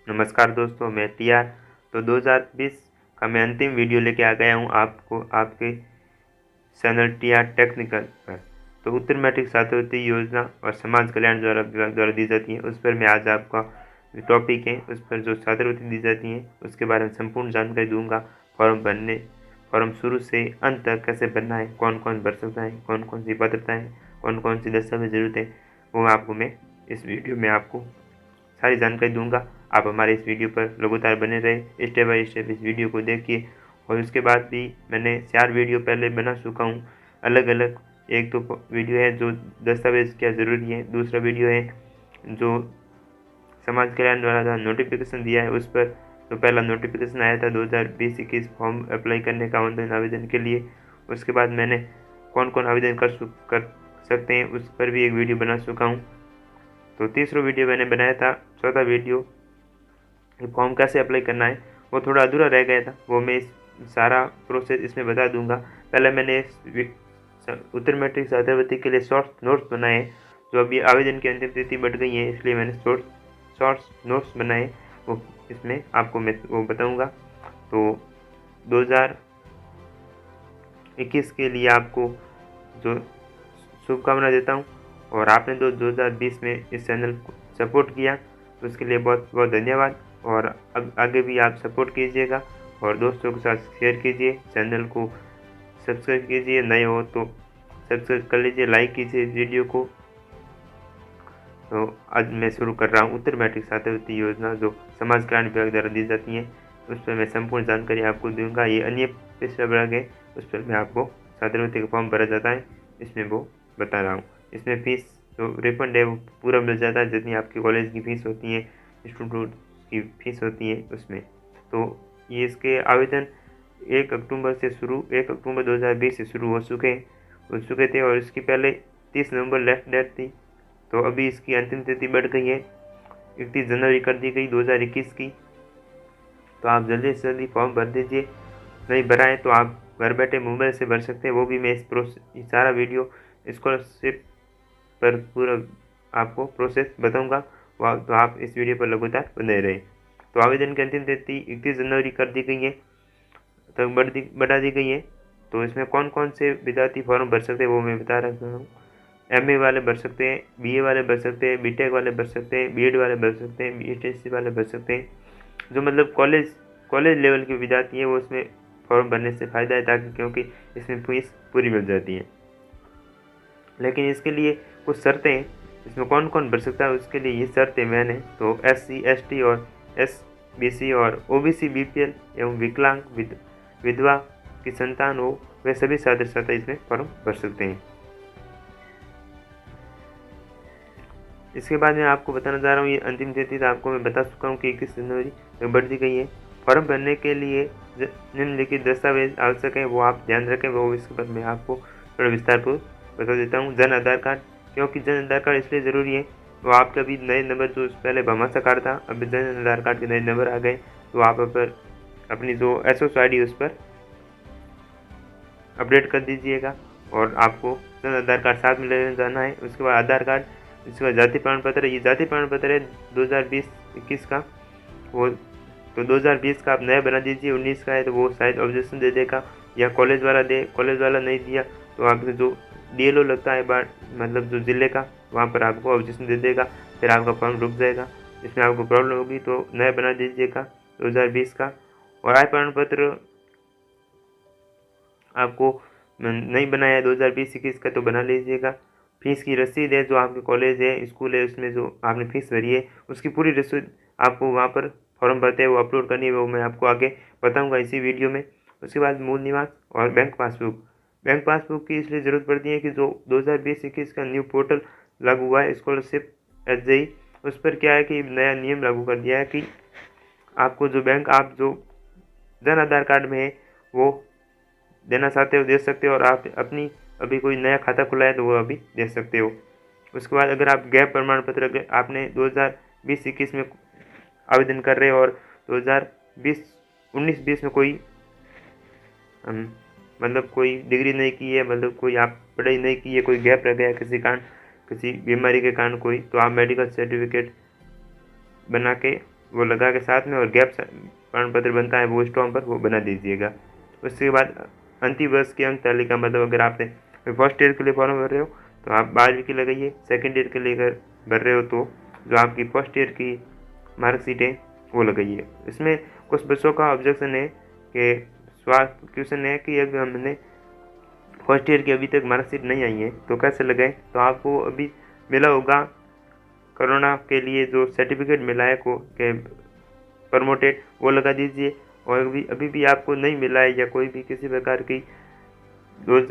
नमस्कार दोस्तों, मैं टीआर। तो 2020 का मैं अंतिम वीडियो लेके आ गया हूँ आपको आपके चैनल टीआर टेक्निकल पर। तो उत्तर मैट्रिक छात्रवृत्ति योजना और समाज कल्याण द्वारा विभाग द्वारा दी जाती है, उस पर मैं आज आपका टॉपिक है उस पर जो छात्रवृत्ति दी जाती है उसके बारे में संपूर्ण जानकारी दूंगा। फॉर्म शुरू से अंत तक कैसे भरना है, कौन कौन भर सकता है, कौन कौन सी पात्रताएँ, कौन कौन सी दस्तावेज जरूरत है, वो आपको मैं इस वीडियो में आपको सारी जानकारी दूंगा। आप हमारे इस वीडियो पर लगातार बने रहे, स्टेप बाय स्टेप इस वीडियो को देखिए। और उसके बाद भी मैंने 4 वीडियो पहले बना चुका हूँ अलग अलग। एक तो वीडियो है जो दस्तावेज क्या ज़रूरी है, दूसरा वीडियो है जो समाज कल्याण द्वारा नोटिफिकेशन दिया है उस पर। तो पहला नोटिफिकेशन आया था 2020-21 फॉर्म अप्लाई करने का ऑनलाइन आवेदन के लिए। उसके बाद मैंने कौन कौन आवेदन कर सकते हैं उस पर भी एक वीडियो बना चुका हूँ। तो तीसरा वीडियो मैंने बनाया था, चौथा वीडियो फॉर्म कैसे अप्लाई करना है, वो थोड़ा अधूरा रह गया था, वो मैं सारा प्रोसेस इसमें बता दूंगा। पहले मैंने उत्तर मैट्रिक छात्रवृत्ति के लिए शॉर्ट नोट्स बनाए, जो अभी आवेदन की अंतिम तिथि बढ़ गई है इसलिए मैंने शॉर्ट नोट्स बनाए, वो इसमें आपको मैं वो बताऊंगा। तो 2021 के लिए आपको जो शुभकामना देता हूँ। और आपने जो 2020 में इस चैनल को सपोर्ट किया तो उसके लिए बहुत बहुत धन्यवाद। और अब आगे भी आप सपोर्ट कीजिएगा और दोस्तों के साथ शेयर कीजिए, चैनल को सब्सक्राइब कीजिए, नए हो तो सब्सक्राइब कर लीजिए, लाइक कीजिए इस वीडियो को। तो आज मैं शुरू कर रहा हूँ उत्तर मैट्रिक छात्रवृत्ति योजना जो समाज कल्याण विभाग द्वारा दी जाती है, उस पर मैं संपूर्ण जानकारी आपको दूंगा। ये अन्य पिछड़ा विभाग है उस पर मैं आपको छात्रवृत्ति का फॉर्म भरा जाता है इसमें वो बता रहा हूँ। इसमें फीस जो रिफंड है वो पूरा मिल जाता है, जितनी आपकी कॉलेज की फ़ीस होती है, स्टूडेंट की फ़ीस होती है उसमें। तो ये इसके आवेदन 1 अक्टूबर 2020 से शुरू हो चुके थे और इसकी पहले 30 नवंबर लास्ट डेट थी। तो अभी इसकी अंतिम तिथि बढ़ गई है, 31 जनवरी कर दी गई 2021 की। तो आप जल्दी से जल्दी फॉर्म भर दीजिए, नहीं भराएं तो आप घर बैठे मोबाइल से भर सकते हैं, वो भी मैं इस सारा वीडियो स्कॉलरशिप पर पूरा आपको प्रोसेस बताऊंगा। तो आप इस वीडियो पर लगातार बने रहें। तो आवेदन की अंतिम तिथि 31 जनवरी कर दी गई है, तक बढ़ा दी गई है। तो इसमें कौन कौन से विद्यार्थी फॉर्म भर सकते हैं वो मैं बता रहा हूँ। एमए वाले भर सकते हैं, बीए वाले भर सकते हैं, बीटेक वाले भर सकते हैं, बीएड वाले भर सकते हैं, बीएससी वाले भर सकते हैं। जो मतलब कॉलेज लेवल के विद्यार्थी हैं वो इसमें फॉर्म भरने से फ़ायदा है, ताकि क्योंकि इसमें फीस पूरी मिल जाती है। लेकिन इसके लिए कुछ शर्तें हैं, इसमें कौन कौन भर सकता है उसके लिए ये शर्तें मैंने तो SC ST और SBC और OBC BPL एवं विकलांग विधवा की संतान हो, वे सभी छात्र छात्रा इसमें फॉर्म भर सकते हैं। इसके बाद मैं आपको बताना चाह रहा हूँ, ये अंतिम तिथि तो आपको मैं बता चुका हूँ कि 21 जनवरी तक बढ़ दी गई है। फॉर्म भरने के लिए निम्नलिखित दस्तावेज आवश्यक है, वो आप ध्यान रखें, वो इसके बाद मैं आपको थोड़ा विस्तारपूर्वक बता देता हूँ। जन आधार कार्ड, क्योंकि जन आधार कार्ड इसलिए ज़रूरी है, तो आपके अभी नए नंबर जो पहले भामाशाह कार्ड था, अभी जन आधार कार्ड के नए नंबर आ गए, तो आप पर अपनी जो SOS ID उस पर अपडेट कर दीजिएगा। और आपको जन आधार कार्ड साथ में लेने जाना है। उसके बाद आधार कार्ड, इसके बाद जाति प्रमाण पत्र, ये जाति प्रमाण पत्र है 2020-21 का, वो तो 2020 का आप नया बना दीजिए। 19 का है तो वो शायद ऑब्जेक्शन दे देगा, या कॉलेज वाला नहीं दिया तो आपके जो DLO लगता है मतलब जो ज़िले का, वहाँ पर आपको ऑब्जेक्शन दे देगा, फिर आपका फॉर्म रुक जाएगा। इसमें आपको प्रॉब्लम होगी तो नया बना दीजिएगा 2020 का। और आय प्रमाण पत्र आपको नहीं बनाया 2020-21 का तो बना लीजिएगा। फीस की रसीद है, जो आपके कॉलेज है, स्कूल है, उसमें जो आपने फीस भरी है उसकी पूरी रसीद आपको वहाँ पर फॉर्म भरते हैं वो अपलोड करनी है, वो मैं आपको आगे बताऊंगा इसी वीडियो में। उसके बाद मूल निवास और बैंक पासबुक की इसलिए ज़रूरत पड़ती है कि जो 2020-21 का न्यू पोर्टल लागू हुआ है स्कॉलरशिप SJI, उस पर क्या है कि नया नियम लागू कर दिया है कि आपको जो बैंक आप जो जन आधार कार्ड में है वो देना चाहते हो दे सकते हो, और आप अपनी अभी कोई नया खाता खुला है तो वो अभी दे सकते हो। उसके बाद अगर आप गैप प्रमाण पत्र आपने 2020-21 में आवेदन कर रहे हो और 2019-20 में कोई मतलब कोई डिग्री नहीं की है, मतलब कोई आप पढ़ाई नहीं की है, कोई गैप रह गया किसी बीमारी के कारण कोई, तो आप मेडिकल सर्टिफिकेट बना के वो लगा के साथ में, और गैप प्रमाण पत्र बनता है वो स्टॉम्प पर वो बना दीजिएगा। उसके बाद अंतिम वर्ष की अंक तालिका, मतलब अगर आपने फर्स्ट ईयर के लिए फॉर्म भर रहे हो तो आप 12वीं की लगाइए, सेकेंड ईयर के लिए अगर भर रहे हो तो जो आपकी फर्स्ट ईयर की मार्कशीट है वो लगाइए। इसमें कुछ बच्चों का ऑब्जेक्शन है कि स्वास्थ्य क्वेश्चन है कि अभी हमने फर्स्ट ईयर की अभी तक मार्कशीट नहीं आई है तो कैसे लगाएं। तो आपको अभी मिला होगा कोरोना के लिए जो सर्टिफिकेट मिला है को के प्रमोटेड, वो लगा दीजिए। और अभी भी आपको नहीं मिला है या कोई भी किसी प्रकार की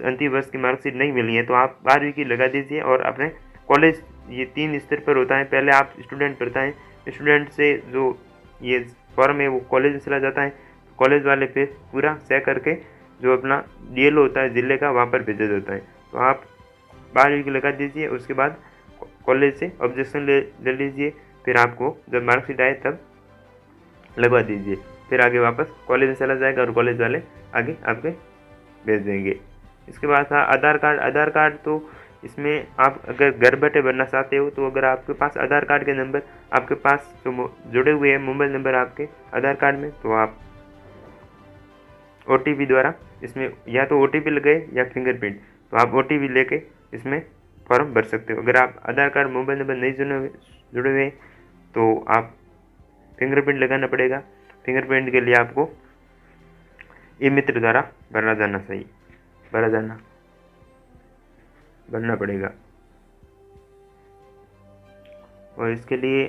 अंतिम वर्ष की मार्कशीट नहीं मिली है तो आप 12वीं की लगा दीजिए। और अपने कॉलेज, ये 3 स्तर पर होता है, पहले आप स्टूडेंट भरता है, स्टूडेंट से जो ये फॉर्म है वो कॉलेज में चला जाता है, कॉलेज वाले पे पूरा चेक करके जो अपना DLO होता है जिले का वहाँ पर भेजा जाता है। तो आप 12वीं की लगा दीजिए, उसके बाद कॉलेज से ऑब्जेक्शन ले लीजिए, फिर आपको जब मार्कशीट आए तब लगवा दीजिए, फिर आगे वापस कॉलेज में चला जाएगा और कॉलेज वाले आगे आपके भेज देंगे। इसके बाद था आधार कार्ड। आधार कार्ड तो इसमें आप अगर घर बैठे भरना चाहते हो तो अगर आपके पास आधार कार्ड के नंबर आपके पास जो जुड़े हुए हैं, मोबाइल नंबर आपके आधार कार्ड में, तो आप OTP द्वारा इसमें या तो OTP लगाए या फिंगरप्रिंट, तो आप OTP लेके इसमें फॉर्म भर सकते हो। अगर आप आधार कार्ड मोबाइल नंबर नहीं जुड़े हुए तो आप फिंगरप्रिंट लगाना पड़ेगा। फिंगरप्रिंट के लिए आपको ई-मित्र द्वारा भरना पड़ेगा। और इसके लिए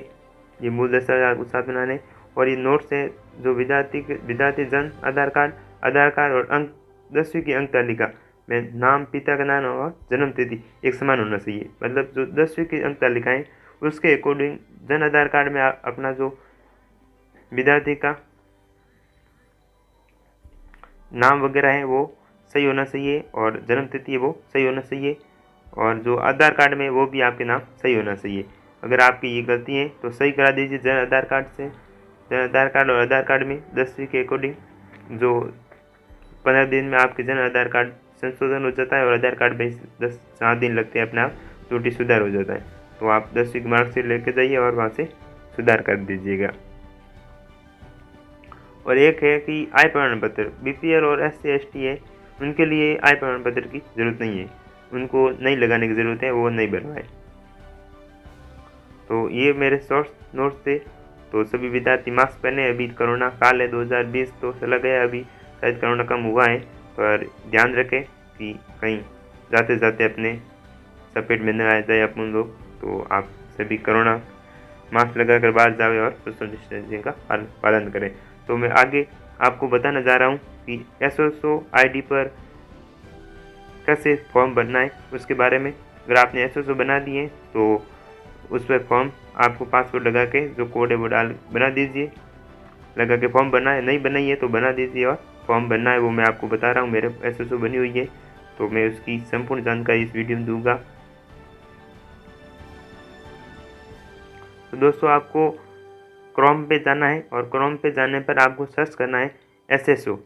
ये मूल दस्तावेज आपको साथ बनाने, और ये नोट्स है जो विद्यार्थी जन आधार कार्ड और अंक 10वीं की अंक तालिका में नाम, पिता का नाम और जन्म तिथि एक समान होना चाहिए। मतलब जो 10वीं की अंक तालिका है उसके अकॉर्डिंग जन आधार कार्ड में अपना जो विद्यार्थी का नाम वगैरह है वो सही होना चाहिए और जन्म तिथि है वो सही होना चाहिए, और जो आधार कार्ड में वो भी आपके नाम सही होना चाहिए। अगर आपकी ये गलती है तो सही करा दीजिए जन आधार कार्ड से। जन आधार कार्ड और आधार कार्ड में 10वीं के अकॉर्डिंग जो 15 दिन में आपके जन आधार कार्ड संशोधन हो जाता है और आधार कार्ड में 7 दिन लगते हैं अपने आप त्रुटि सुधार हो जाता है। तो आप 10वीं की मार्कशीट लेके जाइए और वहाँ से सुधार कर दीजिएगा। और एक है कि आय प्रमाण पत्र, BPL और SC/ST है उनके लिए आय प्रमाण पत्र की ज़रूरत नहीं है, उनको नहीं लगाने की ज़रूरत है, वो नहीं बनवाए। तो ये मेरे शॉर्ट्स नोट्स थे। तो सभी विद्यार्थी मास्क पहने, अभी कोरोना काल है 2020 तो चला गया, अभी शायद कोरोना कम हुआ है, पर ध्यान रखें कि कहीं जाते जाते अपने चपेट में न आ जाए अपन लोग। तो आप सभी कोरोना मास्क लगाकर बाहर जाए और सोशल डिस्टेंसिंग का पालन करें। तो मैं आगे आपको बताने जा रहा हूँ कि SSO ID पर कैसे फॉर्म भरना है उसके बारे में। अगर आपने SSO बना दिए तो उस पर फॉर्म आपको पासवर्ड लगा के जो कोड है वो बना दीजिए, लगा के फॉर्म भरना है। नहीं बनाई है तो बना दीजिए और फॉर्म भरना है वो मैं आपको बता रहा हूँ। मेरे SSO बनी हुई है तो मैं उसकी संपूर्ण जानकारी इस वीडियो में दूंगा। तो दोस्तों आपको क्रोम पे जाना है और क्रोम पे जाने पर आपको सर्च करना है SSO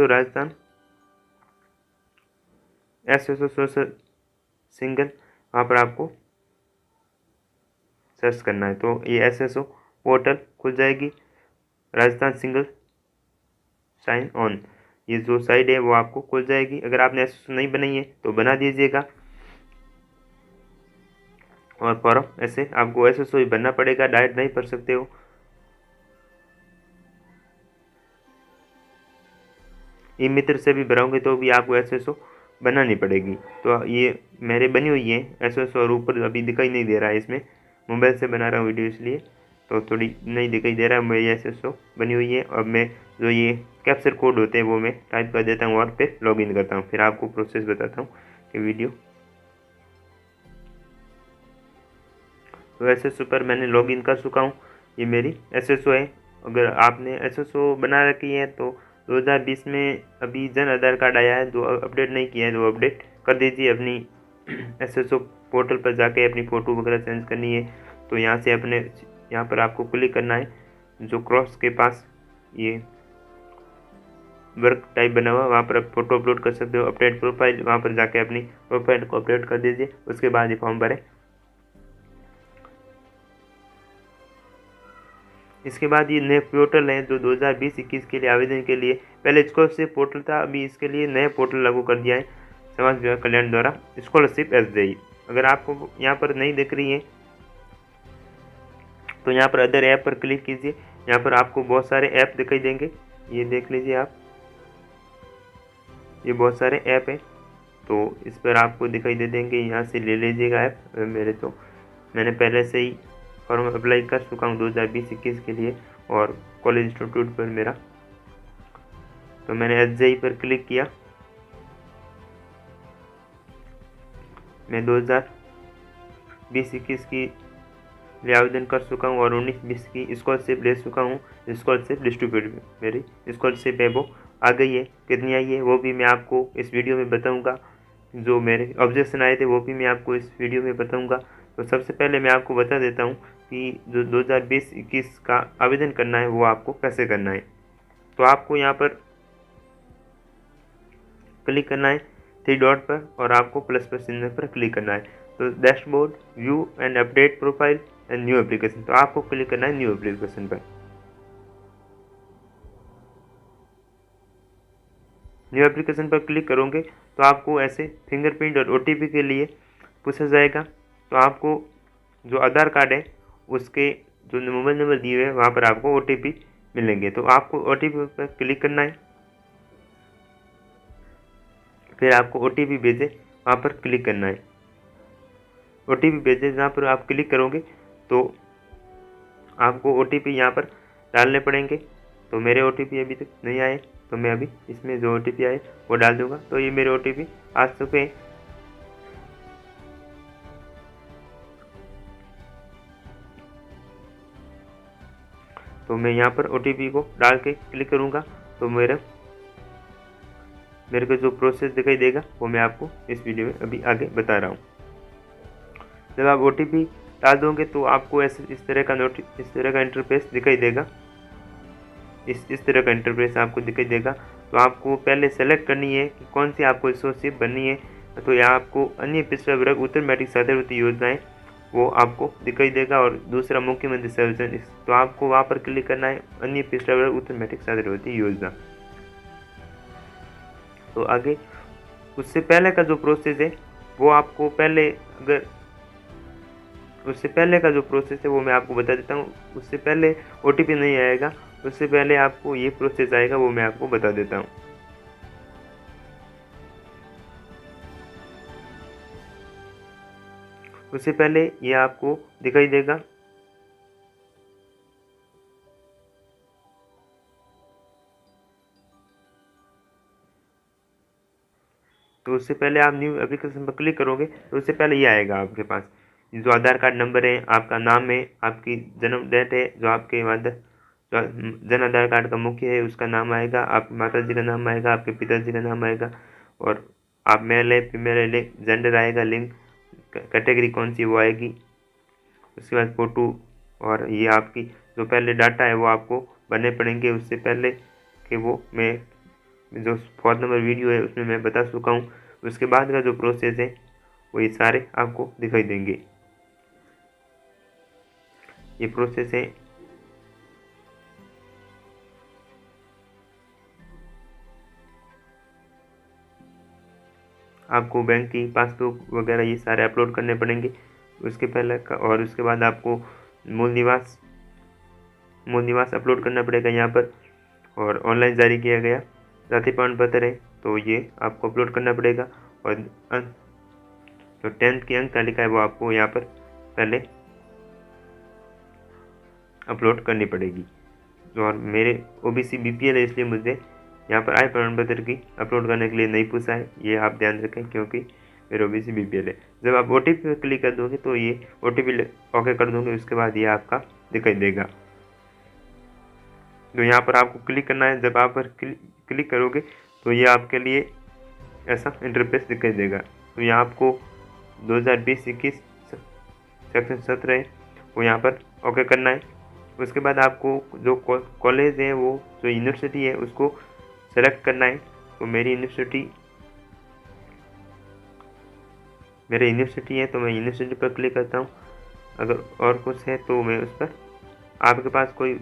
Rajasthan, SSO social single, वहाँ पर आपको सर्च करना है। तो ये SSO पोर्टल खुल जाएगी, राजस्थान सिंगल साइन ऑन, ये जो साइट है वो आपको खुल जाएगी। अगर आपने SSO नहीं बनाई है तो बना दीजिएगा और फॉर्म ऐसे आपको SSO ही भरना पड़ेगा, डायरेक्ट नहीं भर सकते हो। ई-मित्र से भी भराओगे तो भी आपको SSO बनानी पड़ेगी। तो ये मेरे बनी हुई है SSO, और ऊपर अभी दिखाई नहीं दे रहा है, इसमें मोबाइल से बना रहा हूँ वीडियो इसलिए तो थोड़ी नहीं दिखाई दे रहा है। मेरी SSO बनी हुई है। अब मैं जो ये कैप्चर कोड होते हैं वो मैं टाइप कर देता हूँ और फिर लॉगिन करता हूँ, फिर आपको प्रोसेस बताता हूँ कि वीडियो। तो SSO पर मैंने लॉगिन कर चुका हूँ, ये मेरी SSO है। अगर आपने SSO बना रखी है तो 2020 में अभी जन आधार कार्ड आया है, जो अपडेट नहीं किया है तो अपडेट कर दीजिए। अपनी SSO पोर्टल पर जाके अपनी फ़ोटो वगैरह चेंज करनी है तो यहाँ से अपने यहाँ पर आपको क्लिक करना है, जो क्रॉस के पास ये वर्क टाइप बना हुआ वहाँ पर आप फोटो अपलोड कर सकते हो। अपडेट प्रोफाइल, वहाँ पर जाके अपनी प्रोफाइल को अपडेट कर दीजिए। उसके बाद ये फॉर्म भरें। इसके बाद ये नए पोर्टल हैं जो 2020-21 के लिए आवेदन के लिए, पहले स्कॉलरशिप पोर्टल था, अभी इसके लिए नए पोर्टल लागू कर दिया है समाज विकास कल्याण द्वारा, स्कॉलरशिप SJI। अगर आपको यहाँ पर नहीं दिख रही है तो यहाँ पर अदर ऐप पर क्लिक कीजिए। यहाँ पर आपको बहुत सारे ऐप दिखाई देंगे, ये देख लीजिए आप, ये बहुत सारे ऐप हैं, तो इस पर आपको दिखाई दे देंगे, यहाँ से ले लीजिएगा ऐप। मेरे तो मैंने पहले से ही फॉर्म अप्लाई कर चुका हूँ 2020-21 के लिए, और कॉलेज इंस्टीट्यूट पर मेरा, तो मैंने SJI पर क्लिक किया। मैं 2020-21 की लिए आवेदन कर चुका हूँ और 19-20 की स्कॉलरशिप ले चुका हूँ। स्कॉलरशिप डिस्ट्रीब्यूट, मेरी स्कॉलरशिप है वो आ गई है, कितनी आई है वो भी मैं आपको इस वीडियो में बताऊँगा। जो मेरे ऑब्जेक्शन आए थे वो भी मैं आपको इस वीडियो में बताऊँगा। तो सबसे पहले मैं आपको बता देता हूँ कि जो 2020-21 का आवेदन करना है वो आपको कैसे करना है। तो आपको यहाँ पर क्लिक करना है 3 डॉट पर, और आपको प्लस चिन्ह पर क्लिक करना है। तो dashboard, view and update profile and new application, तो आपको क्लिक करना है न्यू एप्लीकेशन पर। न्यू एप्लीकेशन पर क्लिक करोगे तो आपको ऐसे फिंगरप्रिंट और OTP के लिए पूछा जाएगा। तो आपको जो आधार कार्ड है उसके जो मोबाइल नंबर दिए हुए हैं वहाँ पर आपको OTP मिलेंगे, तो आपको OTP पर क्लिक करना है। फिर आपको OTP भेजे वहाँ पर क्लिक करना है। OTP भेजे जहाँ पर आप क्लिक करोगे तो आपको OTP यहाँ पर डालने पड़ेंगे। तो मेरे OTP अभी तक नहीं आए, तो मैं अभी इसमें जो OTP आए वो डाल दूंगा। तो ये मेरे OTP आ चुके हैं। तो मैं यहाँ पर OTP को डाल के क्लिक करूँगा तो मेरे को जो प्रोसेस दिखाई देगा वो मैं आपको इस वीडियो में अभी आगे बता रहा हूँ। जब आप OTP डाल दोगे तो आपको ऐसे इस तरह का इंटरफेस दिखाई देगा। इस तरह का इंटरफेस आपको दिखाई देगा। तो आपको पहले सेलेक्ट करनी है कि कौन सी आपको स्कॉलरशिप बननी है। तो यहाँ आपको अन्य पिछड़ा वर्ग उत्तर मैट्रिक छात्रवृत्ति योजनाएं वो आपको दिखाई देगा, और दूसरा मुख्यमंत्री सर्वजन, तो आपको वहाँ पर क्लिक करना है अन्य पिछड़ा वर्ग उत्तर मैट्रिक छात्रवृत्ति योजना। तो आगे उससे पहले का जो प्रोसेस है वो आपको पहले, अगर उससे पहले का जो प्रोसेस है वो मैं आपको बता देता हूँ। उससे पहले OTP नहीं आएगा, उससे पहले आपको ये प्रोसेस आएगा, वो मैं आपको बता देता हूँ। उससे पहले ये आपको दिखाई देगा। तो उससे पहले आप न्यू एप्लीकेशन पर क्लिक करोगे तो उससे पहले ये आएगा आपके पास, जो आधार कार्ड नंबर है, आपका नाम है, आपकी जन्म डेट है, जो आपके जन आधार कार्ड का मुख्य है उसका नाम आएगा, आपकी माता जी का नाम आएगा, आपके पिताजी का नाम आएगा, और आप मेल है फीमेल है, जेंडर आएगा, लिंग कैटेगरी कौन सी वो आएगी। उसके बाद फ़ोटो, और ये आपकी जो पहले डाटा है वो आपको भरने पड़ेंगे। उससे पहले कि वो मैं जो 4 नंबर वीडियो है उसमें मैं बता चुका हूँ। उसके बाद का जो प्रोसेस है वो ये सारे आपको दिखाई देंगे। ये प्रोसेस है। आपको बैंक की पासबुक वगैरह ये सारे अपलोड करने पड़ेंगे उसके पहले का, और उसके बाद आपको मूल निवास अपलोड करना पड़ेगा यहाँ पर, और ऑनलाइन जारी किया गया जाति प्रमाण पत्र है तो ये आपको अपलोड करना पड़ेगा, और जो 10th की अंक तालिका है वो आपको यहाँ पर पहले अपलोड करनी पड़ेगी। और मेरे OBC BPL है इसलिए मुझे यहाँ पर आय प्रमाण पत्र की अपलोड करने के लिए नहीं पूछा है, ये आप ध्यान रखें क्योंकि मेरे OBC BPL है। जब आप OTP पर क्लिक कर दोगे तो ये OTP ओके कर दोगे, उसके बाद ये आपका दिखाई देगा। तो यहाँ पर आपको क्लिक करना है। जब आप पर क्लिक करोगे तो ये आपके लिए ऐसा इंटरफेस दिखाई देगा। तो यहाँ आपको 2020-21 सेक्शन 17 है वो यहाँ पर ओके करना है। उसके बाद आपको जो कॉलेज है वो जो यूनिवर्सिटी है उसको सेलेक्ट करना है। तो मेरी यूनिवर्सिटी है तो मैं यूनिवर्सिटी पर क्लिक करता हूँ। अगर और कुछ है तो मैं उस पर आपके पास कोई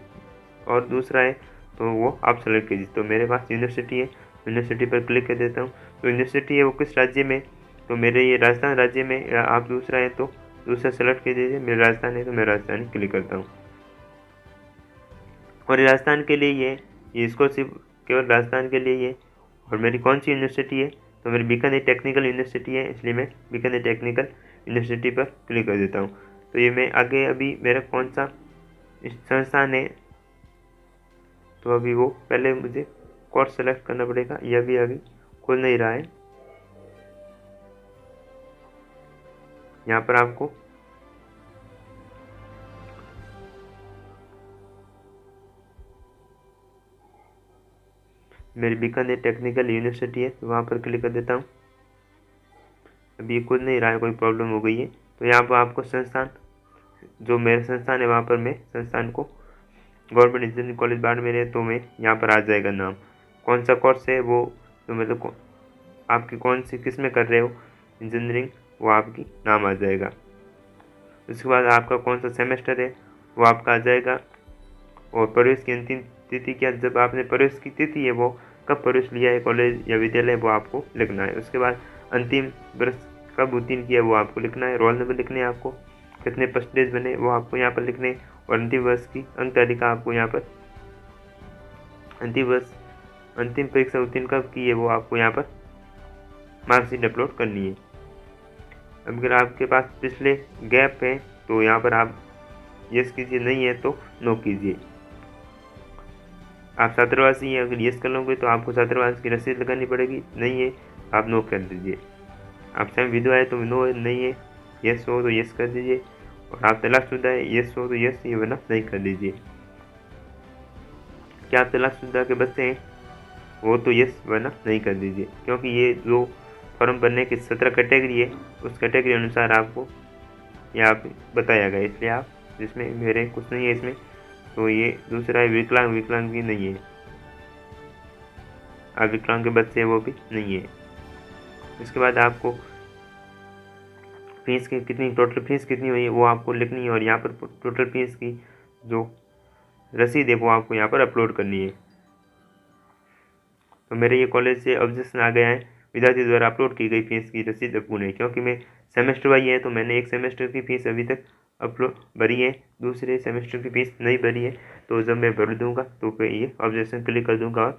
और दूसरा है तो वो आप सेलेक्ट कीजिए। तो मेरे पास यूनिवर्सिटी है, यूनिवर्सिटी पर क्लिक कर देता हूँ। तो यूनिवर्सिटी है वो किस राज्य में, तो मेरे ये राजस्थान राज्य में, आप दूसरा है तो दूसरा सेलेक्ट कर दीजिए। मेरा राजस्थान है तो मैं राजस्थान क्लिक करता हूँ। और राजस्थान के लिए ये स्कॉलरशिप केवल राजस्थान के लिए ये। और मेरी कौन सी यूनिवर्सिटी है, तो मेरी बीकानेर टेक्निकल यूनिवर्सिटी है, इसलिए मैं बीकानेर टेक्निकल यूनिवर्सिटी पर क्लिक कर देता हूँ। तो ये मैं आगे अभी मेरा कौन सा संस्थान है, तो अभी वो पहले मुझे कोर्स सेलेक्ट करना पड़ेगा। यह भी अभी खुल नहीं रहा है। यहाँ पर आपको मेरी बीकानेर टेक्निकल यूनिवर्सिटी है तो वहाँ पर क्लिक कर देता हूँ। अभी ये खुल नहीं रहा है, कोई प्रॉब्लम हो गई है। तो यहाँ पर आपको संस्थान, जो मेरा संस्थान है वहाँ पर मैं संस्थान को गवर्नमेंट इंजीनियरिंग कॉलेज बाड़मेर है, तो मैं यहाँ पर आ जाएगा नाम, कौन सा कोर्स है वो, तो मतलब आपकी कौन सी किस में कर रहे हो इंजीनियरिंग, वो आपकी नाम आ जाएगा। उसके बाद आपका कौन सा सेमेस्टर है वो आपका आ जाएगा। और प्रवेश की अंतिम तिथि क्या, जब आपने प्रवेश की तिथि है वो कब प्रवेश लिया है कॉलेज या विद्यालय, वो आपको लिखना है। उसके बाद अंतिम वर्ष कब उत्तीर्ण किया वो आपको लिखना है। रोल नंबर लिखने हैं आपको, कितने परसेंटेज बने वो आपको यहाँ पर लिखने। और अंतिम वर्ष की अंक तालिका आपको यहाँ पर, अंतिम परीक्षा उत्तीर्ण कब की है वो आपको यहाँ पर मार्कशीट अपलोड करनी है। अगर आपके पास पिछले गैप है तो यहाँ पर आप यस कीजिए, नहीं है तो नो कीजिए। आप छात्रावासी हैं, अगर यस कर लोगे तो आपको छात्रावास की रसीद लगानी पड़ेगी, नहीं है आप नो कर दीजिए। आप स्वयं विधवा है तो नो, नहीं है यस हो तो यस कर दीजिए। और आप तलाकशुदा है, यस हो तो यस, ये वरना नहीं कर दीजिए। क्या आप तलाकशुदा के बच्चे हैं, वो तो यस वरना नहीं कर दीजिए। क्योंकि ये जो फॉर्म भरने की 17 कैटेगरी है, उस कैटेगरी अनुसार आपको यहाँ पे बताया गया, इसलिए आप, जिसमें मेरे कुछ नहीं है इसमें, तो ये दूसरा है विकलांग, विकलांग भी नहीं है, आप विकलांग के बच्चे वो भी नहीं है। इसके बाद आपको फीस की कितनी, टोटल फीस कितनी हुई है वो आपको लिखनी है। और यहाँ पर टोटल फीस की जो रसीद है वो आपको यहाँ पर अपलोड करनी है। तो मेरे ये कॉलेज से ऑब्जेक्शन आ गया है, विद्यार्थी द्वारा अपलोड की गई फीस की रसीद अपूर्ण है। क्योंकि मैं सेमेस्टर वाइज है तो मैंने एक सेमेस्टर की फ़ीस अभी तक अपलोड भरी है, दूसरे सेमेस्टर की फ़ीस नहीं भरी है। तो जब मैं भर दूंगा तो फिर ये ऑब्जेक्शन क्लिक कर दूंगा और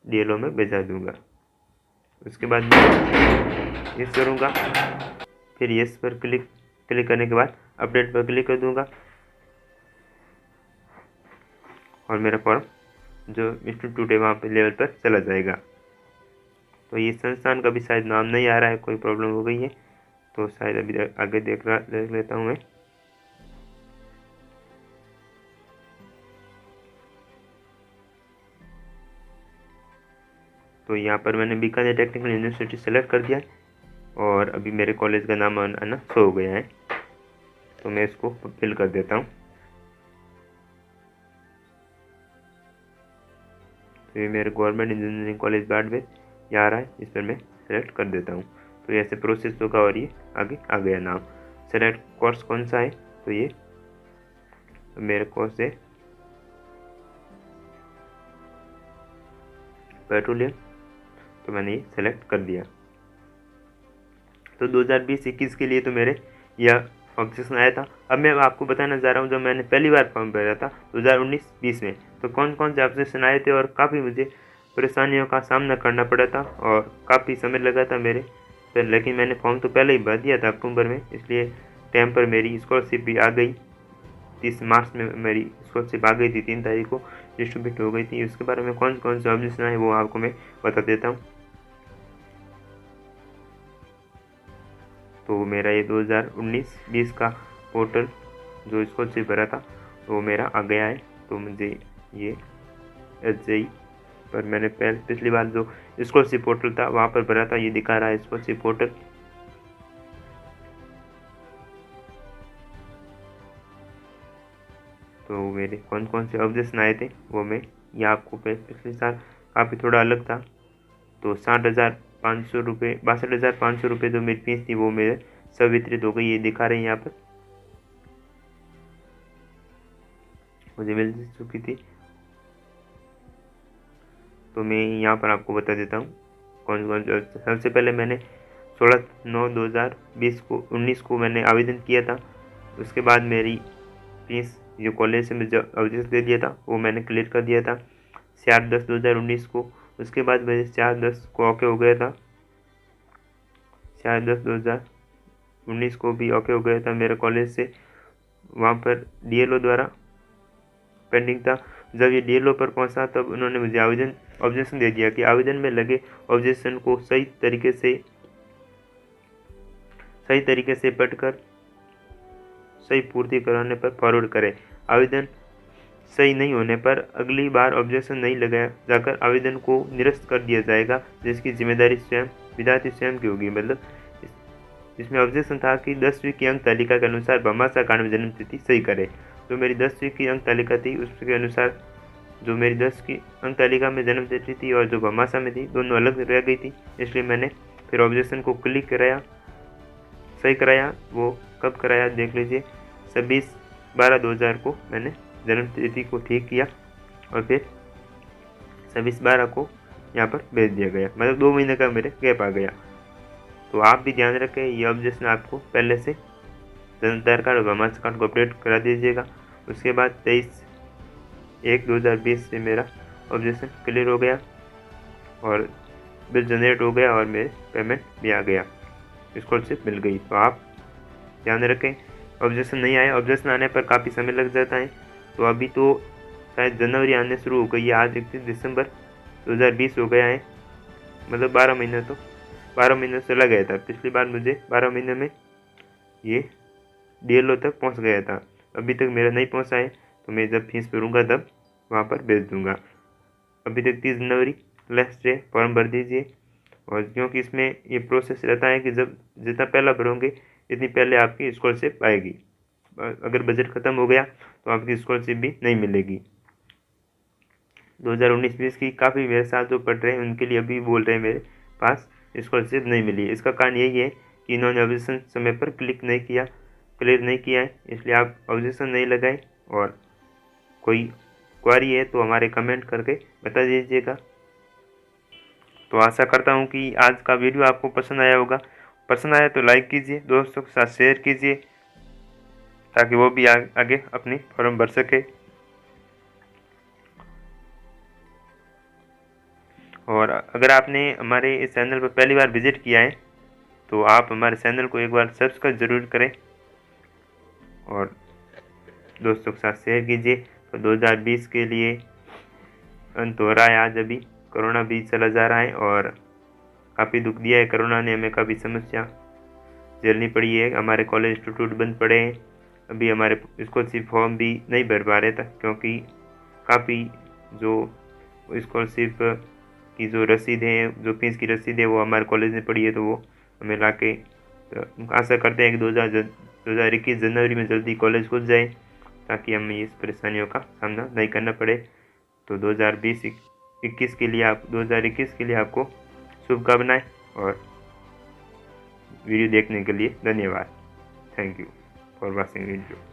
DLO में भेजा दूंगा। उसके बाद मैं यस करूँगा, फिर यस पर क्लिक करने के बाद अपडेट पर क्लिक कर दूंगा और मेरा फॉर्म जो इंस्टीट्यूट है वहाँ पे लेवल पर चला जाएगा। तो ये संस्थान का भी शायद नाम नहीं आ रहा है, कोई प्रॉब्लम हो गई है, तो शायद अभी आगे देख लेता हूँ मैं। तो यहाँ पर मैंने बीकानेर टेक्निकल यूनिवर्सिटी सेलेक्ट कर दिया और अभी मेरे कॉलेज का नाम आना शो हो गया है। तो मैं इसको फिल कर देता हूँ। तो ये मेरे गवर्नमेंट इंजीनियरिंग कॉलेज बाड़मेर यहाँ आ रहा है, इस पर मैं सेलेक्ट कर देता हूँ। तो ऐसे प्रोसेस होगा और ये आगे आ गया नाम। सेलेक्ट कोर्स कौन सा है, तो ये मेरा कोर्स है पेट्रोलियम, तो मैंने ये सेलेक्ट कर दिया। तो 2020-21 के लिए तो मेरे यह ऑब्जेक्शन आया था। अब मैं आपको बताना चाह रहा हूँ, जब मैंने पहली बार फॉर्म भरा था 2019-20 में, तो कौन कौन से ऑब्जेक्शन आए थे और काफ़ी मुझे परेशानियों का सामना करना पड़ा था और काफ़ी समय लगा था मेरे पर। लेकिन मैंने फॉर्म तो पहले ही भर दिया था अक्टूबर में, इसलिए टाइम पर मेरी स्कॉलरशिप भी आ गई। 30 मार्च में मेरी स्कॉलरशिप आ गई थी, 3 तारीख को डिस्ट्रीब्यूट हो गई थी। उसके बारे में कौन कौन से ऑब्जेक्शन आए वो आपको मैं बता देता हूँ। तो मेरा ये 2019-20 का पोर्टल जो स्कॉलरशिप भरा था वो मेरा आ गया है। तो मुझे ये SJE पर मैंने पिछली बार जो स्कॉलरशिप पोर्टल था वहाँ पर भरा था, ये दिखा रहा है स्कॉलरशिप पोर्टल। तो मेरे कौन कौन से ऑब्जेक्शन आए थे वो मैं ये आपको, पिछले साल काफ़ी थोड़ा अलग था। तो 60,500 रुपये, 62,500 रुपये जो मेरी फीस थी वो मेरे सब वितरित हो गई, ये दिखा रहे हैं यहाँ पर। मुझे मिल चुकी थी। तो मैं यहाँ पर आपको बता देता हूँ कौन कौन। सबसे पहले मैंने 16/9/2019 को मैंने आवेदन किया था। उसके बाद मेरी फीस जो कॉलेज से मैं जो आवेदन दे दिया था वो मैंने क्लियर कर दिया था 4/10/2019 को। उसके बाद मेरे 4/10 को ओके हो गया था, 4/10/2019 को भी ओके हो गया था मेरे कॉलेज से। वहाँ पर DLO द्वारा पेंडिंग था। जब ये DLO पर पहुंचा तब उन्होंने मुझे ऑब्जेक्शन दे दिया कि आवेदन में लगे ऑब्जेक्शन को सही तरीके से पढ़कर सही पूर्ति कराने पर फॉरवर्ड करें। आवेदन सही नहीं होने पर अगली बार ऑब्जेक्शन नहीं लगाया जाकर आवेदन को निरस्त कर दिया जाएगा, जिसकी जिम्मेदारी विद्यार्थी स्वयं की होगी। मतलब इसमें ऑब्जेक्शन था कि 10वीं की अंक तालिका के अनुसार भामाशाह कांड में जन्म तिथि सही करे। जो मेरी 10वीं की अंक तालिका थी उसके अनुसार जो मेरी 10 की अंक तालिका में जन्म तिथि थी और जो भामाशाह में थी दोनों अलग रह गई थी, इसलिए मैंने फिर ऑब्जेक्शन को क्लिक कराया, सही कराया। वो कब कराया देख लीजिए, 26/12/2000 को मैंने जन्म तिथि को ठीक किया और फिर 26/12 को यहाँ पर भेज दिया गया। मतलब 2 महीने का मेरे गैप आ गया। तो आप भी ध्यान रखें, ये ऑब्जेक्शन आपको पहले से आधार कार्ड और भामाशाह कार्ड को अपडेट करा दीजिएगा। उसके बाद 23/1/2020 से मेरा ऑब्जेक्शन क्लियर हो गया और बिल जनरेट हो गया और मेरे पेमेंट भी आ गया, स्कॉलरशिप मिल गई। तो आप ध्यान रखें, ऑब्जेक्शन नहीं आया, ऑब्जेक्शन आने पर काफ़ी समय लग जाता है। तो अभी तो शायद जनवरी आने शुरू हो गई है, आज 31 दिसंबर 2020 हो गया है। मतलब 12 महीने से लग गया था। पिछली बार मुझे 12 महीने में ये DLO तक पहुंच गया था, अभी तक मेरा नहीं पहुंचा है। तो मैं जब फीस भरूंगा तब वहां पर भेज दूंगा। अभी तक 30 जनवरी लास्ट डे, फॉर्म भर दीजिए। और क्योंकि इसमें ये प्रोसेस रहता है कि जब जितना पहला भरोगे इतनी पहले आपकी स्कॉलरशिप आएगी। अगर बजट ख़त्म हो गया तो आपकी स्कॉलरशिप भी नहीं मिलेगी। 2019-20 की काफ़ी मेरे साथ जो पढ़ रहे हैं उनके लिए अभी बोल रहे हैं मेरे पास स्कॉलरशिप नहीं मिली। इसका कारण यही है कि इन्होंने ऑब्जेक्शन समय पर क्लियर नहीं किया है, इसलिए आप ऑब्जेक्शन नहीं लगाएं। और कोई क्वारी है तो हमारे कमेंट करके बता दीजिएगा। तो आशा करता हूँ कि आज का वीडियो आपको पसंद आया होगा। पसंद आया तो लाइक कीजिए, दोस्तों के साथ शेयर कीजिए ताकि वो भी आगे अपनी फॉर्म भर सके। और अगर आपने हमारे इस चैनल पर पहली बार विजिट किया है तो आप हमारे चैनल को एक बार सब्सक्राइब जरूर करें और दोस्तों के साथ शेयर कीजिए। तो 2020 के लिए अंत हो रहा है आज। अभी कोरोना भी चला जा रहा है और काफ़ी दुख दिया है कोरोना ने, हमें काफ़ी समस्या झेलनी पड़ी है। हमारे कॉलेज इंस्टीट्यूट बंद पड़े हैं। अभी हमारे स्कॉलरशिप फॉर्म भी नहीं भर पा रहे था क्योंकि काफ़ी जो स्कॉलरशिप की जो रसीद है, जो फीस की रसीद है वो हमारे कॉलेज में पड़ी है, तो वो हमें ला के आशा करते हैं कि 2021 जनवरी में जल्दी कॉलेज खुल जाए ताकि हमें इस परेशानियों का सामना नहीं करना पड़े। तो 2021 के लिए आपको शुभकामनाएं और वीडियो देखने के लिए धन्यवाद। Thank you for watching video.